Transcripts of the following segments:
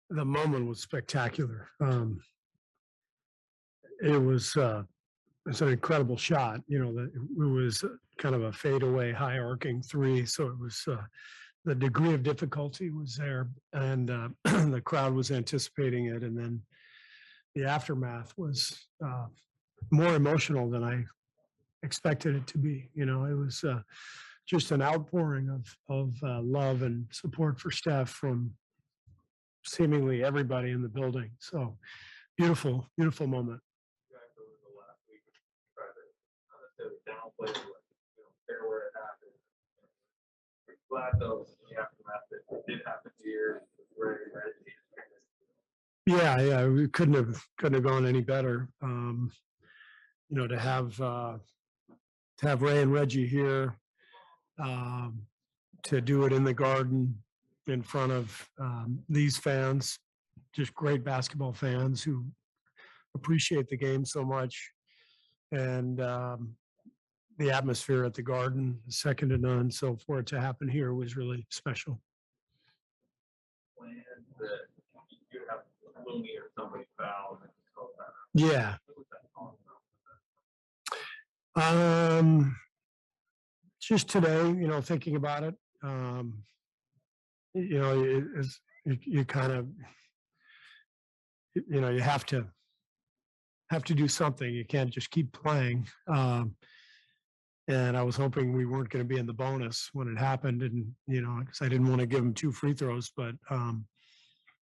The moment was spectacular. It was it's an incredible shot. It was kind of a fadeaway, high arcing three. So it was the degree of difficulty was there, and the crowd was anticipating it. And then the aftermath was more emotional than I expected it to be. It was just an outpouring of love and support for Steph from seemingly everybody in the building. So beautiful, beautiful moment. Downplay fair where it happened. Glad though in the aftermath that it did happen here. Yeah, we couldn't have gone any better. To have Ray and Reggie here, to do it in the Garden in front of these fans, just great basketball fans who appreciate the game so much, and the atmosphere at the Garden, second to none. So for it to happen here was really special. Plans that you have Looney or somebody foul. Yeah. Just today, thinking about it, you kind of, you have to do something. You can't just keep playing. And I was hoping we weren't going to be in the bonus when it happened, and because I didn't want to give him 2 free throws, but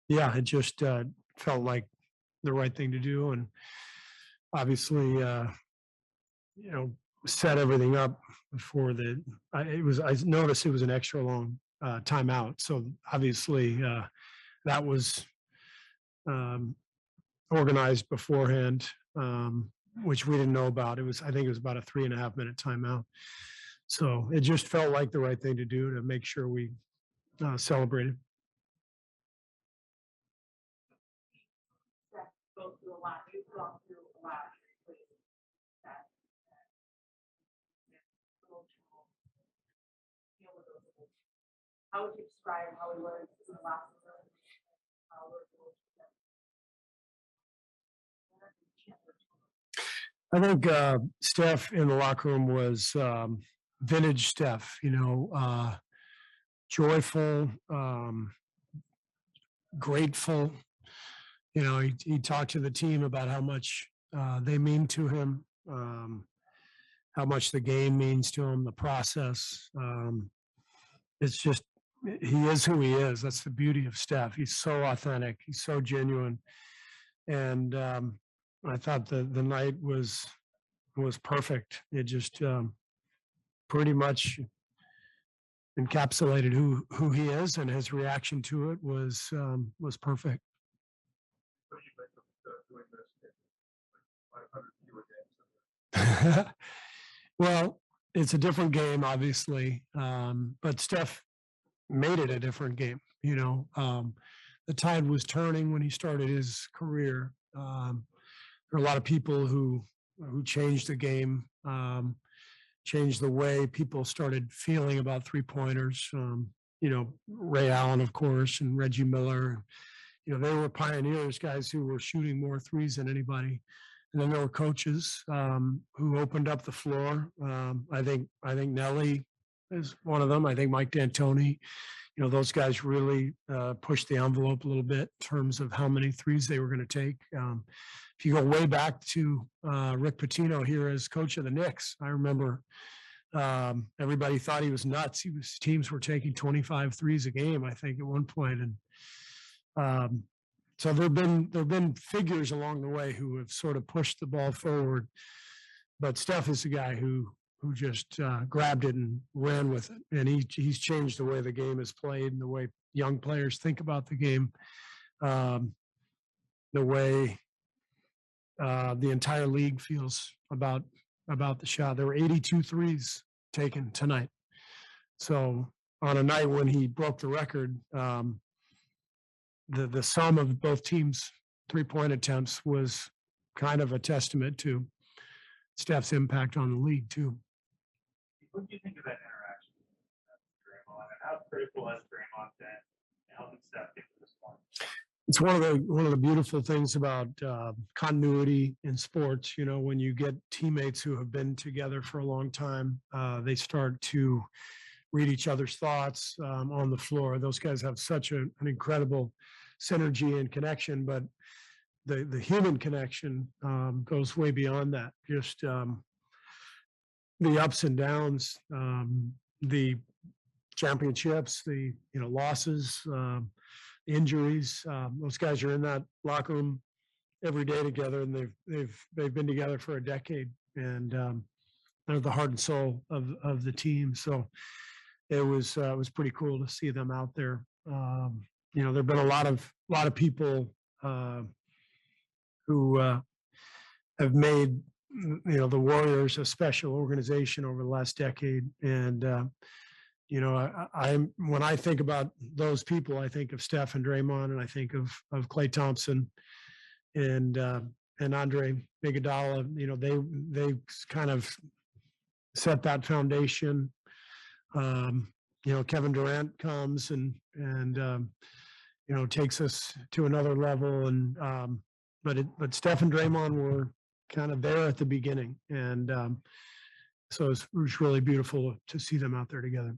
yeah, it just felt like the right thing to do, and obviously, set everything up before I noticed it was an extra long timeout, so obviously that was organized beforehand. Which we didn't know about. I think it was about a 3.5 minute timeout. So it just felt like the right thing to do to make sure we celebrated. How would you describe how we were in the last I think Steph in the locker room was vintage Steph, joyful, grateful. He talked to the team about how much they mean to him, how much the game means to him, the process. It's just, he is who he is. That's the beauty of Steph. He's so authentic. He's so genuine. And I thought the night was perfect. It just pretty much encapsulated who he is, and his reaction to it was perfect. Well, it's a different game, obviously, but Steph made it a different game. The tide was turning when he started his career. There are a lot of people who changed the game, changed the way people started feeling about 3-pointers. Ray Allen, of course, and Reggie Miller. They were pioneers, guys who were shooting more threes than anybody. And then there were coaches who opened up the floor. I think Nelly is one of them. I think Mike D'Antoni. Those guys really pushed the envelope a little bit in terms of how many threes they were going to take. If you go way back to Rick Pitino here as coach of the Knicks, I remember everybody thought he was nuts. Teams were taking 25 threes a game, I think, at one point. And so there've been figures along the way who have sort of pushed the ball forward. But Steph is a guy who just grabbed it and ran with it. And he's changed the way the game is played and the way young players think about the game, the way the entire league feels about the shot. There were 82 threes taken tonight. So on a night when he broke the record, the sum of both teams' 3-point attempts was kind of a testament to Steph's impact on the league too. What do you think of that interaction with Draymond, and how critical has Draymond been in helping Steph get to this point? It's one of the beautiful things about continuity in sports. You know, when you get teammates who have been together for a long time, they start to read each other's thoughts on the floor. Those guys have such an incredible synergy and connection, but the human connection goes way beyond that. Just the ups and downs, the championships, the losses, injuries. Those guys are in that locker room every day together, and they've been together for a decade, and they're the heart and soul of the team. So it was pretty cool to see them out there. There've been a lot of people who have made the Warriors a special organization over the last decade, and when I think about those people, I think of Steph and Draymond, and I think of Klay Thompson and Andre Iguodala. They kind of set that foundation. Kevin Durant comes and takes us to another level, and but Steph and Draymond were kind of there at the beginning, and so it was really beautiful to see them out there together.